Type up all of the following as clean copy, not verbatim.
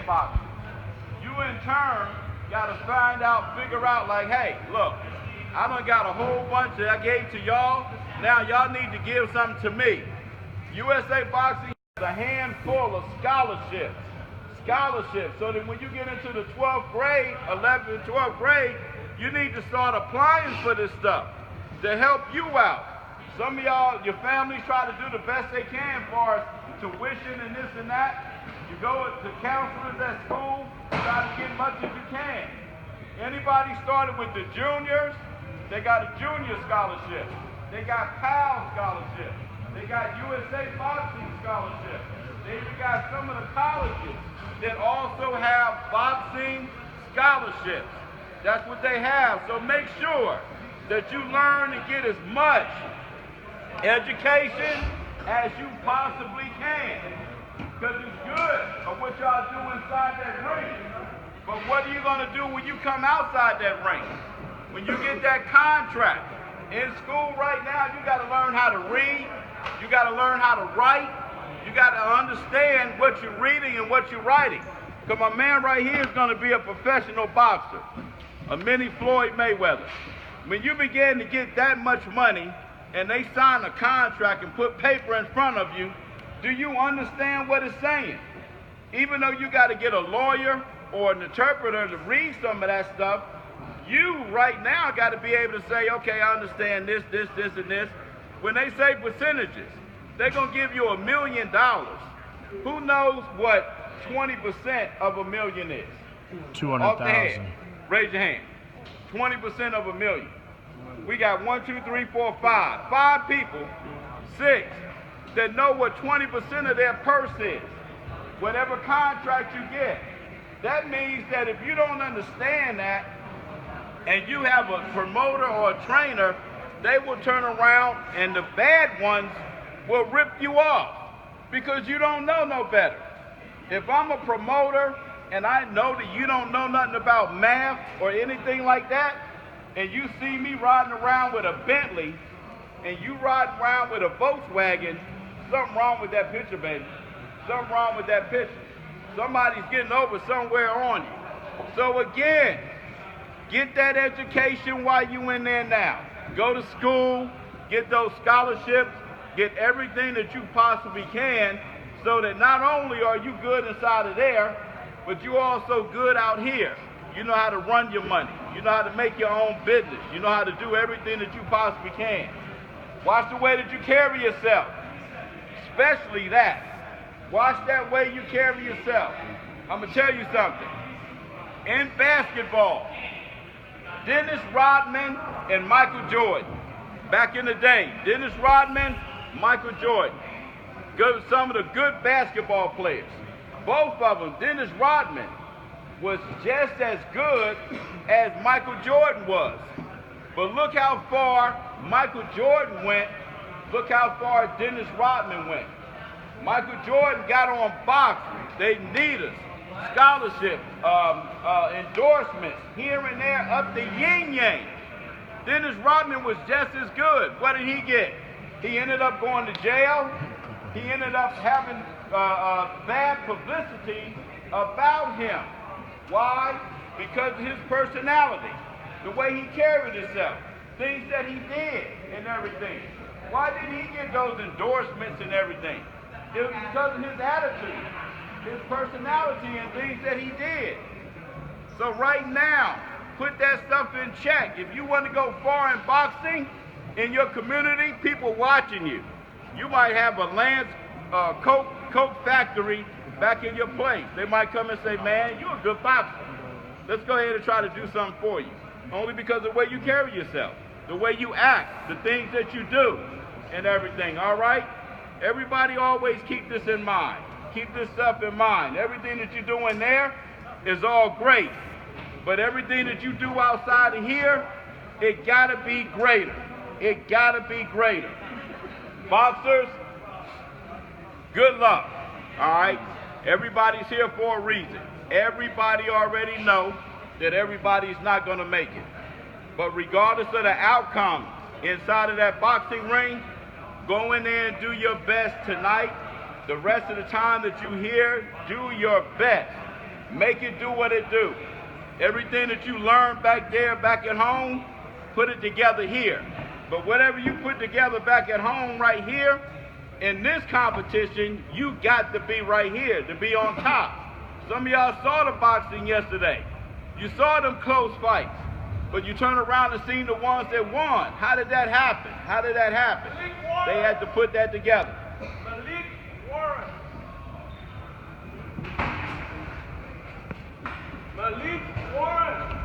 boxing. You in turn got to figure out like, hey, look, I done got a whole bunch that I gave to y'all. Now y'all need to give something to me. USA Boxing has a handful of scholarships. So that when you get into the 12th grade, 11th and 12th grade, you need to start applying for this stuff to help you out. Some of y'all, your families try to do the best they can for tuition and this and that. You go to counselors at school, try to get much as you can. Anybody started with the juniors, they got a junior scholarship. They got PAL scholarship. They got USA Boxing scholarship. They even got some of the colleges that also have boxing scholarships. That's what they have. So make sure that you learn and get as much education as you possibly can. Because it's good of what y'all do inside that ring. But what are you going to do when you come outside that ring? When you get that contract? In school right now, you got to learn how to read. You got to learn how to write. You got to understand what you're reading and what you're writing. Because my man right here is going to be a professional boxer, a mini Floyd Mayweather. When you begin to get that much money and they sign a contract and put paper in front of you, do you understand what it's saying? Even though you got to get a lawyer or an interpreter to read some of that stuff, you right now got to be able to say, okay, I understand this, this, this, and this. When they say percentages, they're going to give you $1 million. Who knows what 20% of $1 million is? 200,000. Raise your hand. 20% of $1 million. We got 1, 2, 3, 4, 5. 5 people, 6, that know what 20% of their purse is. Whatever contract you get. That means that if you don't understand that, and you have a promoter or a trainer, they will turn around and the bad ones will rip you off because you don't know no better. If I'm a promoter and I know that you don't know nothing about math or anything like that, and you see me riding around with a Bentley and you riding around with a Volkswagen, something wrong with that picture, baby. Something wrong with that picture. Somebody's getting over somewhere on you. So again, get that education while you in there now. Go to school, get those scholarships, get everything that you possibly can so that not only are you good inside of there, but you also good out here. You know how to run your money. You know how to make your own business. You know how to do everything that you possibly can. Watch the way that you carry yourself, especially that. Watch that way you carry yourself. I'm going to tell you something. In basketball, Dennis Rodman and Michael Jordan. Back in the day, Dennis Rodman, Michael Jordan. Some of the good basketball players. Both of them, Dennis Rodman was just as good as Michael Jordan was. But look how far Michael Jordan went. Look how far Dennis Rodman went. Michael Jordan got on boxing. They need us. Scholarships, endorsements, here and there, up the yin-yang. Dennis Rodman was just as good. What did he get? He ended up going to jail. He ended up having bad publicity about him. Why? Because of his personality, the way he carried himself, things that he did and everything. Why did he get those endorsements and everything? It was because of his attitude, his personality, and things that he did. So right now, put that stuff in check. If you want to go far in boxing, in your community, people watching you. You might have a Lance Coke factory back in your place. They might come and say, man, you're a good boxer. Let's go ahead and try to do something for you. Only because of the way you carry yourself, the way you act, the things that you do, and everything, all right? Everybody always keep this in mind. Keep this stuff in mind. Everything that you're doing there is all great. But everything that you do outside of here, it gotta be greater. It gotta be greater. Boxers, good luck, all right? Everybody's here for a reason. Everybody already know that everybody's not gonna make it. But regardless of the outcome inside of that boxing ring, go in there and do your best tonight. The rest of the time that you're here, do your best. Make it do what it do. Everything that you learned back there, back at home, put it together here. But whatever you put together back at home right here, in this competition, you got to be right here, to be on top. Some of y'all saw the boxing yesterday. You saw them close fights. But you turn around and seen the ones that won. How did that happen? How did that happen? They had to put that together. Malik Warren.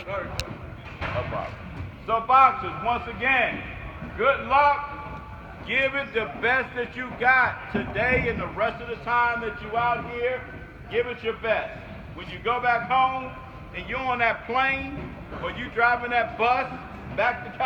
No problem. So boxers, once again, good luck. Give it the best that you got today and the rest of the time that you out here. Give it your best. When you go back home and you're on that plane or you driving that bus back to California,